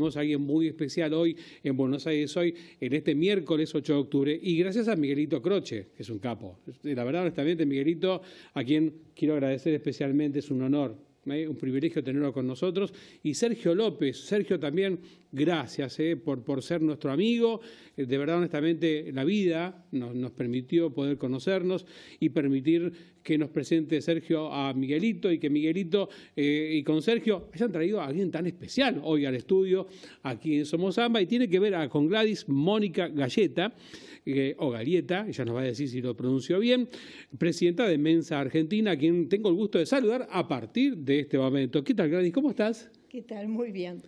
Tenemos a alguien muy especial hoy en Buenos Aires, hoy, en este miércoles 8 de octubre, y gracias a Miguelito Croce, que es un capo. La verdad, honestamente, Miguelito, a quien quiero agradecer especialmente, es un honor, un privilegio tenerlo con nosotros. Y Sergio López, Sergio también, gracias por ser nuestro amigo. De verdad, honestamente, la vida nos permitió poder conocernos y permitir que nos presente Sergio a Miguelito, y que Miguelito y con Sergio hayan traído a alguien tan especial hoy al estudio, aquí en Somos Samba, y tiene que ver con Gladys Mónica Galleta, o Galieta, ella nos va a decir si lo pronunció bien, presidenta de Mensa Argentina, a quien tengo el gusto de saludar a partir de este momento. ¿Qué tal, Gladys? ¿Cómo estás? ¿Qué tal? Muy bien.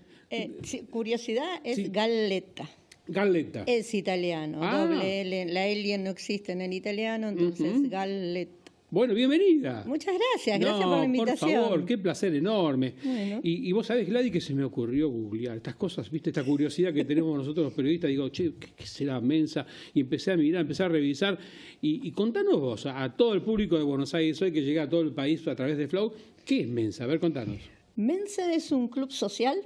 Curiosidad, es Galleta. Galleta. Es italiano, doble L, la L no existe en el italiano, entonces Galleta. Bueno, bienvenida. Muchas gracias, gracias por la invitación. Por favor, qué placer enorme. Bueno. Y vos sabés, Gladys, que se me ocurrió googlear estas cosas, viste, esta curiosidad que tenemos nosotros los periodistas. Digo, che, ¿qué será Mensa? Y empecé a mirar, empecé a revisar. Y contanos vos, a todo el público de Buenos Aires hoy, que llega a todo el país a través de Flow, ¿qué es Mensa? A ver, contanos. Mensa es un club social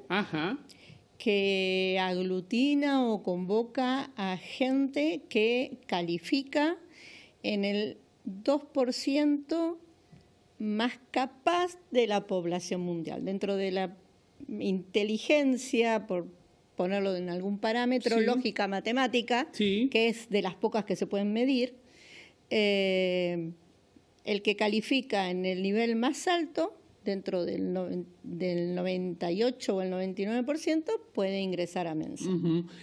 que aglutina o convoca a gente que califica en el 2% más capaz de la población mundial. Dentro de la inteligencia, por ponerlo en algún parámetro, lógica matemática, que es de las pocas que se pueden medir, el que califica en el nivel más alto, dentro del 98 o el 99%, puede ingresar a Mensa.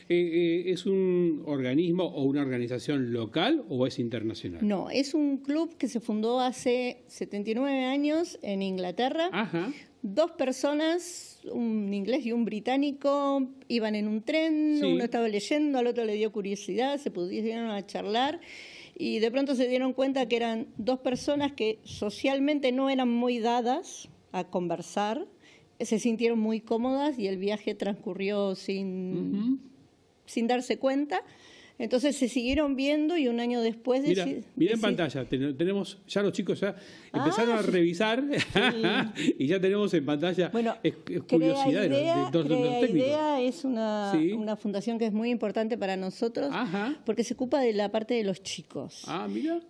¿Es un organismo o una organización local o es internacional? No, es un club que se fundó hace 79 años en Inglaterra. Dos personas, un inglés y un británico, iban en un tren, uno estaba leyendo, al otro le dio curiosidad, se pusieron a charlar. Y de pronto se dieron cuenta que eran dos personas que socialmente no eran muy dadas a conversar, se sintieron muy cómodas y el viaje transcurrió sin darse cuenta. Entonces se siguieron viendo y un año después... Mira en pantalla, tenemos ya los chicos ya empezaron a revisar y ya tenemos en pantalla. Bueno, es curiosidad de los técnicos. Idea es una fundación que es muy importante para nosotros porque se ocupa de la parte de los chicos. Mira.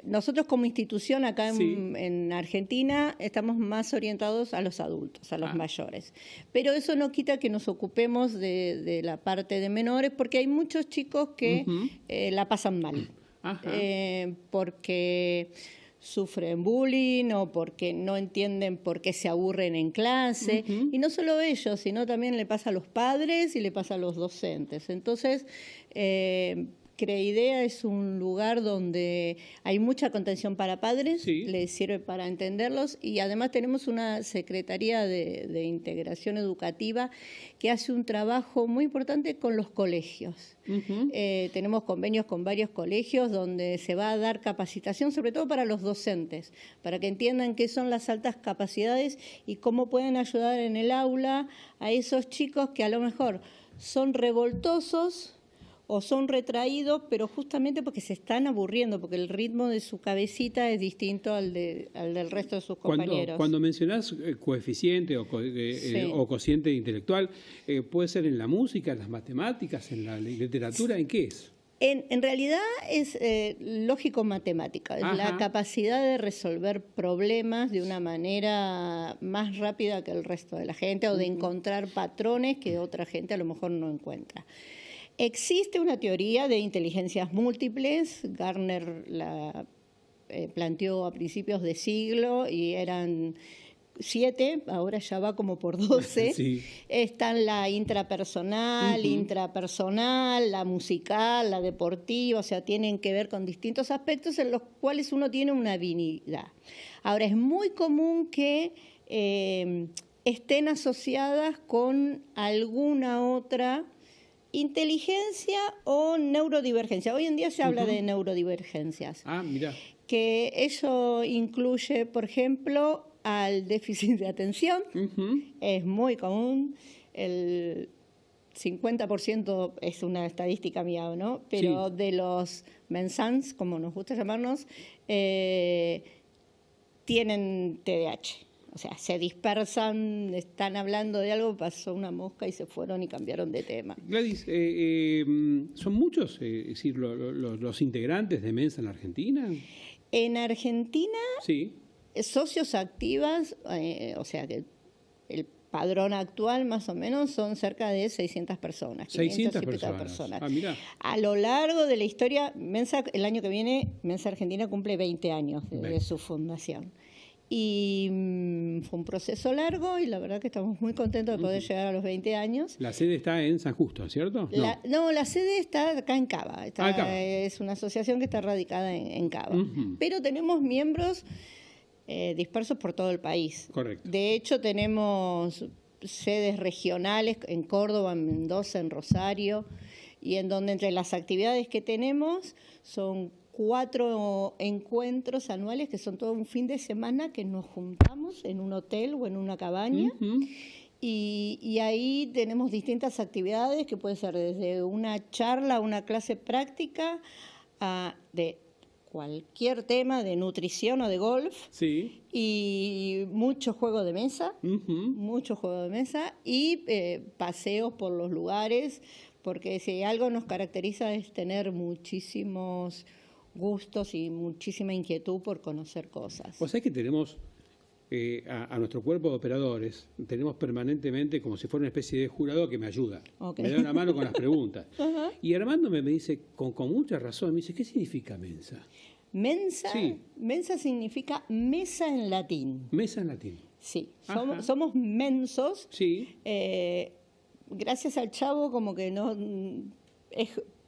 Nosotros como institución acá en Argentina estamos más orientados a los adultos, a los mayores. Pero eso no quita que nos ocupemos de la parte de menores, porque hay muchos chicos que la pasan mal. Porque sufren bullying o porque no entienden por qué se aburren en clase. Y no solo ellos, sino también le pasa a los padres y le pasa a los docentes. Entonces... CREIDEA es un lugar donde hay mucha contención para padres, les sirve para entenderlos, y además tenemos una Secretaría de Integración Educativa que hace un trabajo muy importante con los colegios. Tenemos convenios con varios colegios donde se va a dar capacitación, sobre todo para los docentes, para que entiendan qué son las altas capacidades y cómo pueden ayudar en el aula a esos chicos que a lo mejor son revoltosos o son retraídos, pero justamente porque se están aburriendo, porque el ritmo de su cabecita es distinto al del resto de sus compañeros. Cuando mencionás coeficiente o cociente intelectual, ¿puede ser en la música, en las matemáticas, en la literatura? ¿En qué es? En realidad es lógico-matemática, es la capacidad de resolver problemas de una manera más rápida que el resto de la gente o de encontrar patrones que otra gente a lo mejor no encuentra. Existe una teoría de inteligencias múltiples, Gardner la planteó a principios de siglo y eran 7, ahora ya va como por 12. Están la intrapersonal, intrapersonal, la musical, la deportiva, o sea, tienen que ver con distintos aspectos en los cuales uno tiene una habilidad. Ahora, es muy común que estén asociadas con alguna otra inteligencia o neurodivergencia. Hoy en día se habla de neurodivergencias. Mira. Que eso incluye, por ejemplo, al déficit de atención. Es muy común. El 50% es una estadística mía, ¿no? Pero de los mensans, como nos gusta llamarnos, tienen TDAH. O sea, se dispersan, están hablando de algo, pasó una mosca y se fueron y cambiaron de tema. Gladys, ¿son muchos los integrantes de Mensa en la Argentina? En Argentina, sí. Socios activas, o sea, que el padrón actual más o menos son cerca de 600 personas. 600 personas. Ah, mira. A lo largo de la historia, Mensa, el año que viene, Mensa Argentina cumple 20 años de su fundación. Y fue un proceso largo y la verdad que estamos muy contentos de poder llegar a los 20 años. La sede está en San Justo, ¿cierto? No, la sede está acá en Cava. Es una asociación que está radicada en Cava. Pero tenemos miembros dispersos por todo el país. Correcto. De hecho, tenemos sedes regionales en Córdoba, en Mendoza, en Rosario, y en donde entre las actividades que tenemos son 4 encuentros anuales que son todo un fin de semana que nos juntamos en un hotel o en una cabaña. Y ahí tenemos distintas actividades que puede ser desde una charla, una clase práctica, de cualquier tema de nutrición o de golf. Sí. Y mucho juego de mesa, y paseos por los lugares, porque si algo nos caracteriza es tener muchísimos gustos y muchísima inquietud por conocer cosas. Pues es que tenemos a nuestro cuerpo de operadores, tenemos permanentemente como si fuera una especie de jurado que me ayuda, me da una mano con las preguntas. Y Armando me dice, con mucha razón, me dice, ¿qué significa Mensa? Mensa significa mesa en latín. Mesa en latín. Sí, somos mensos. Sí. Gracias al Chavo como que no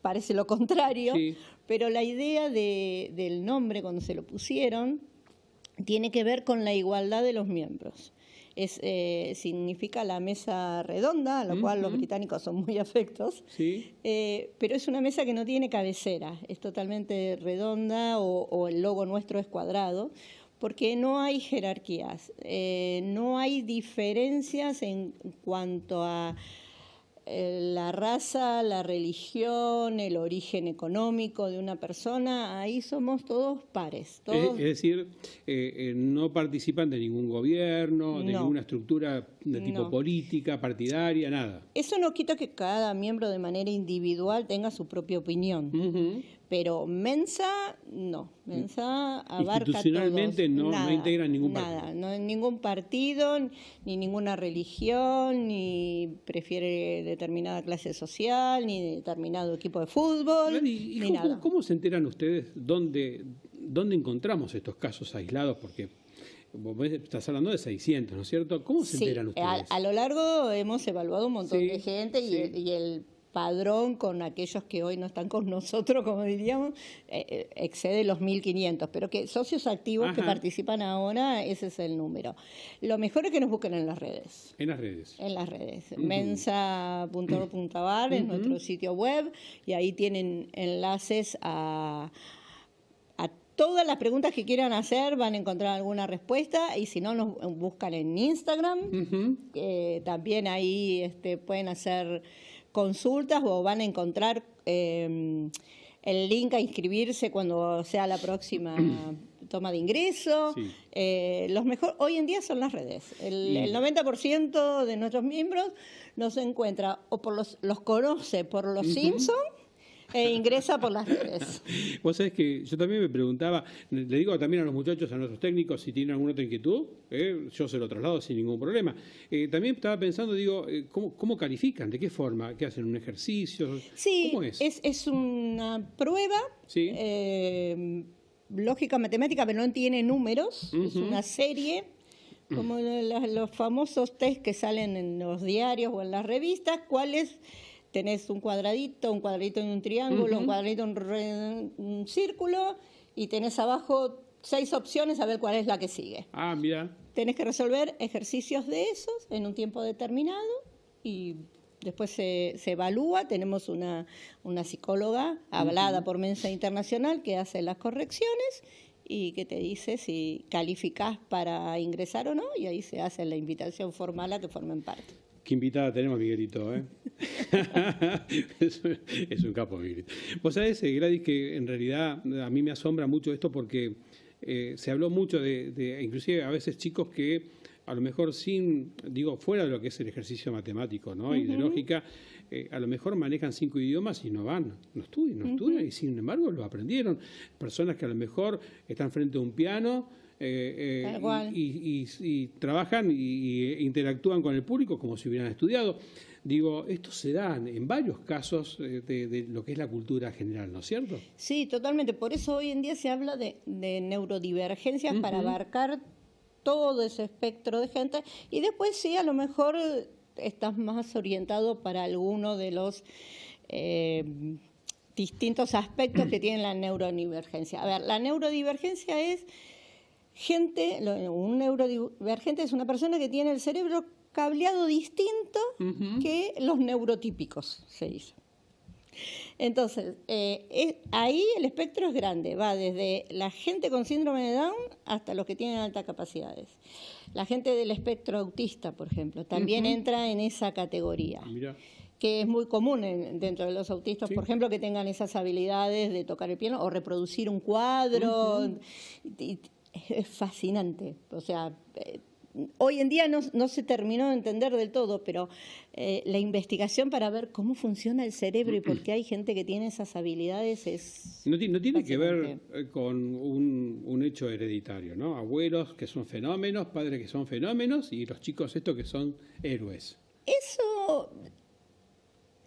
parece lo contrario, sí. Pero la idea del nombre cuando se lo pusieron tiene que ver con la igualdad de los miembros. Significa la mesa redonda, a la cual los británicos son muy afectos, sí. Pero es una mesa que no tiene cabecera, es totalmente redonda o el logo nuestro es cuadrado, porque no hay jerarquías, no hay diferencias en cuanto a la raza, la religión, el origen económico de una persona. Ahí somos todos pares. Todos... Es decir, no participan de ningún gobierno, de ninguna estructura de tipo política, partidaria, nada. Eso no quita que cada miembro de manera individual tenga su propia opinión. Pero Mensa, no. Mensa abarca institucionalmente todos. No integran ningún partido. Nada, no ningún partido, ni ninguna religión, ni prefiere determinada clase social, ni determinado equipo de fútbol, ni nada. ¿Cómo se enteran ustedes dónde encontramos estos casos aislados? Porque vos estás hablando de 600, ¿no es cierto? ¿Cómo se enteran ustedes? A lo largo hemos evaluado un montón de gente y el padrón con aquellos que hoy no están con nosotros, como diríamos, excede los 1.500, pero que socios activos que participan ahora, ese es el número. Lo mejor es que nos busquen en las redes. En las redes. En las redes. Mensa.org.ar es nuestro sitio web y ahí tienen enlaces a todas las preguntas que quieran hacer, van a encontrar alguna respuesta, y si no, nos buscan en Instagram, también ahí pueden hacer consultas o van a encontrar el link a inscribirse cuando sea la próxima toma de ingreso. Sí. Los mejor hoy en día son las redes. El 90% de nuestros miembros nos encuentra o los conoce por los Simpsons ingresa por las redes. Vos sabés que yo también me preguntaba, le digo también a los muchachos, a nuestros técnicos, si tienen alguna otra inquietud, yo se lo traslado sin ningún problema. También estaba pensando, digo, ¿cómo califican? ¿De qué forma? ¿Qué hacen? ¿Un ejercicio? Sí, ¿cómo es? Es una prueba, ¿sí? Lógica matemática, pero no tiene números, es una serie, como los famosos test que salen en los diarios o en las revistas, ¿cuáles? Tenés un cuadradito en un triángulo, un cuadradito en un círculo, y tenés abajo 6 opciones a ver cuál es la que sigue. Ah, mira. Tenés que resolver ejercicios de esos en un tiempo determinado y después se evalúa. Tenemos una psicóloga hablada por Mensa Internacional que hace las correcciones y que te dice si calificás para ingresar o no, y ahí se hace la invitación formal a que formen parte. Qué invitada tenemos, Miguelito, ¿eh? Es un capo, Miguelito. Vos sabés, Gladys, que en realidad a mí me asombra mucho esto porque se habló mucho de inclusive a veces chicos que a lo mejor fuera de lo que es el ejercicio matemático, ¿no? Y de lógica, a lo mejor manejan 5 idiomas y no estudian, y sin embargo lo aprendieron. Personas que a lo mejor están frente a un piano y trabajan y interactúan con el público como si hubieran estudiado. Digo, esto se da en varios casos de lo que es la cultura general, ¿no es cierto? Sí, totalmente. Por eso hoy en día se habla de neurodivergencias para abarcar todo ese espectro de gente, y después sí, a lo mejor estás más orientado para alguno de los distintos aspectos que tiene la neurodivergencia. A ver, la neurodivergencia es un neurodivergente es una persona que tiene el cerebro cableado distinto que los neurotípicos, se dice. Entonces, ahí el espectro es grande, va desde la gente con síndrome de Down hasta los que tienen altas capacidades. La gente del espectro autista, por ejemplo, también entra en esa categoría. Mirá. Que es muy común dentro de los autistas, por ejemplo, que tengan esas habilidades de tocar el piano o reproducir un cuadro. Es fascinante, o sea... Hoy en día no se terminó de entender del todo, pero la investigación para ver cómo funciona el cerebro y por qué hay gente que tiene esas habilidades es... No tiene que ver con un hecho hereditario, ¿no? Abuelos que son fenómenos, padres que son fenómenos y los chicos estos que son héroes. Eso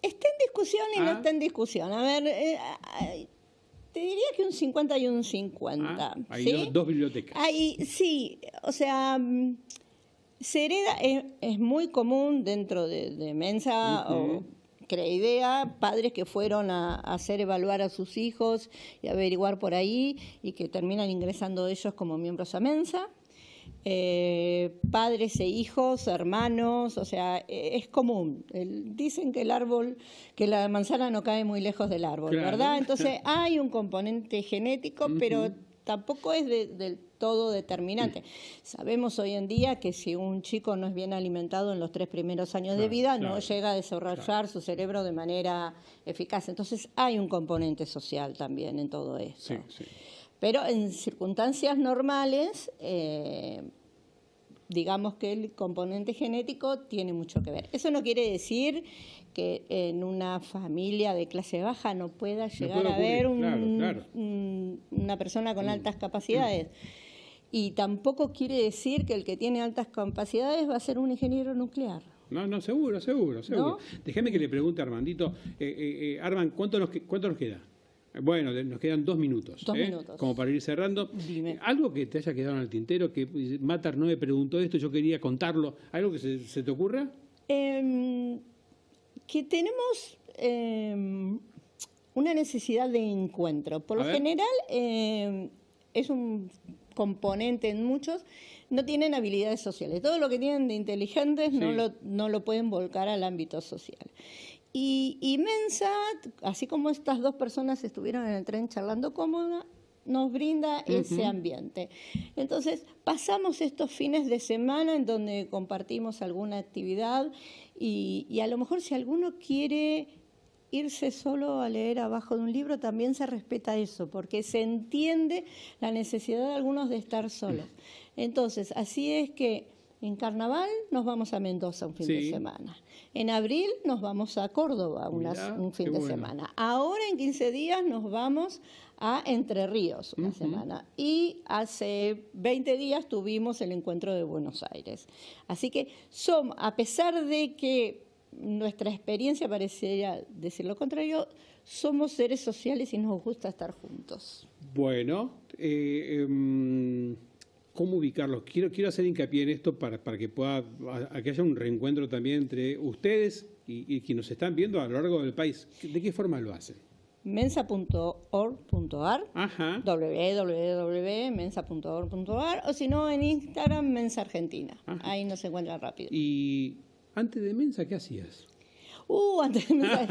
está en discusión y no está en discusión. A ver... te diría que un 50 y un 50. Hay ¿sí? dos bibliotecas. Sí, o sea, se hereda, es muy común dentro de Mensa o Creidea, padres que fueron a hacer evaluar a sus hijos y averiguar por ahí y que terminan ingresando ellos como miembros a Mensa. Padres e hijos, hermanos, o sea, es común. Dicen que que la manzana no cae muy lejos del árbol, claro, ¿verdad? Entonces hay un componente genético, pero tampoco es del todo determinante. Sabemos hoy en día que si un chico no es bien alimentado en los 3 primeros años de vida, no llega a desarrollar su cerebro de manera eficaz. Entonces hay un componente social también en todo esto. Sí. Pero en circunstancias normales, digamos que el componente genético tiene mucho que ver. Eso no quiere decir que en una familia de clase baja no pueda llegar a haber una persona con altas capacidades. Y tampoco quiere decir que el que tiene altas capacidades va a ser un ingeniero nuclear. No, seguro. ¿No? Déjame que le pregunte a Armandito. Armand, ¿cuánto nos queda? Bueno, nos quedan 2 minutos. 2 minutos. Como para ir cerrando. Dime. Algo que te haya quedado en el tintero, que Matar no me preguntó esto, yo quería contarlo. ¿Algo que se te ocurra? Que tenemos una necesidad de encuentro. Por lo general, es un componente en muchos, no tienen habilidades sociales. Todo lo que tienen de inteligentes no lo pueden volcar al ámbito social. Y Mensa, así como estas 2 personas estuvieron en el tren charlando cómoda, nos brinda ese ambiente. Entonces, pasamos estos fines de semana en donde compartimos alguna actividad y a lo mejor si alguno quiere irse solo a leer abajo de un libro, también se respeta eso, porque se entiende la necesidad de algunos de estar solos. Entonces, así es que en Carnaval nos vamos a Mendoza un fin de semana. En abril nos vamos a Córdoba un fin de semana. Ahora en 15 días nos vamos a Entre Ríos una semana. Y hace 20 días tuvimos el encuentro de Buenos Aires. Así que a pesar de que nuestra experiencia parecería decir lo contrario, somos seres sociales y nos gusta estar juntos. Bueno, ¿cómo ubicarlos? Quiero hacer hincapié en esto para que que haya un reencuentro también entre ustedes y quienes nos están viendo a lo largo del país. ¿De qué forma lo hacen? mensa.org.ar, www.mensa.org.ar, o si no en Instagram, Mensa Argentina. Ahí nos encuentran rápido. Y antes de Mensa, ¿qué hacías? Antes de Mensa,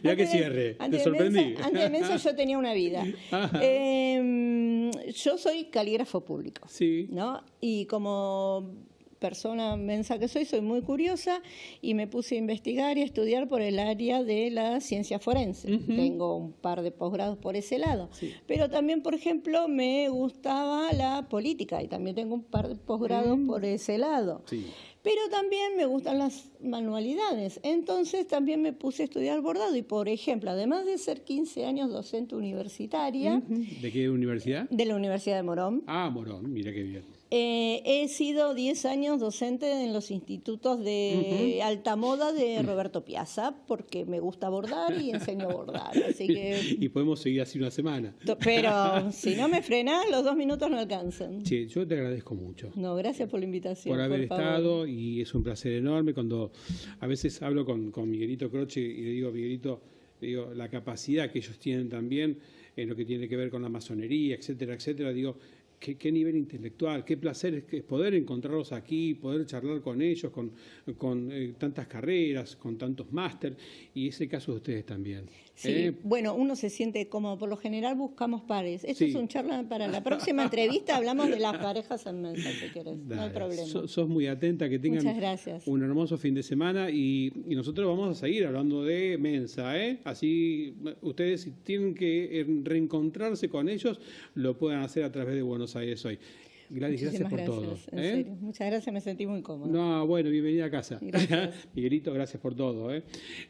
ya que cierre, te sorprendí. Antes de Mensa yo tenía una vida. Yo soy calígrafo público, ¿no? Y como persona mensa que soy muy curiosa y me puse a investigar y a estudiar por el área de la ciencia forense. Tengo un par de posgrados por ese lado. Sí. Pero también, por ejemplo, me gustaba la política y también tengo un par de posgrados por ese lado. Sí. Pero también me gustan las manualidades. Entonces también me puse a estudiar bordado y, por ejemplo, además de ser 15 años docente universitaria... ¿De qué universidad? De la Universidad de Morón. Ah, Morón, mira qué bien. He sido 10 años docente en los institutos de alta moda de Roberto Piazza, porque me gusta bordar y enseño a bordar. Así que... Y podemos seguir así una semana. Pero si no me frenas, los 2 minutos no alcanzan. Sí, yo te agradezco mucho. No, gracias por la invitación. Por haber estado, y es un placer enorme. Cuando a veces hablo con Miguelito Croce y le digo, Miguelito, la capacidad que ellos tienen también en lo que tiene que ver con la masonería, etcétera, etcétera, digo... Qué nivel intelectual, qué placer es poder encontrarlos aquí, poder charlar con ellos, con tantas carreras, con tantos máster, y ese caso de ustedes también. Sí, bueno, uno se siente cómodo, por lo general buscamos pares. Esto es un charla para la próxima entrevista, hablamos de las parejas en Mensa, si querés, no hay problema. Sos muy atenta, que tengan un hermoso fin de semana y nosotros vamos a seguir hablando de Mensa, Así ustedes si tienen que reencontrarse con ellos, lo puedan hacer a través de Buenos Aires Hoy. Gladys, gracias por todo. En serio. Muchas gracias, me sentí muy cómoda. No, bueno, bienvenida a casa. Gracias. Miguelito, gracias por todo.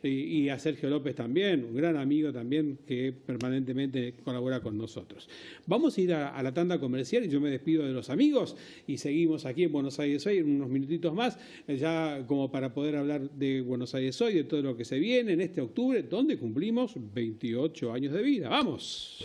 Y a Sergio López también, un gran amigo también que permanentemente colabora con nosotros. Vamos a ir a la tanda comercial y yo me despido de los amigos y seguimos aquí en Buenos Aires Hoy en unos minutitos más, ya como para poder hablar de Buenos Aires Hoy, de todo lo que se viene en este octubre, donde cumplimos 28 años de vida. ¡Vamos!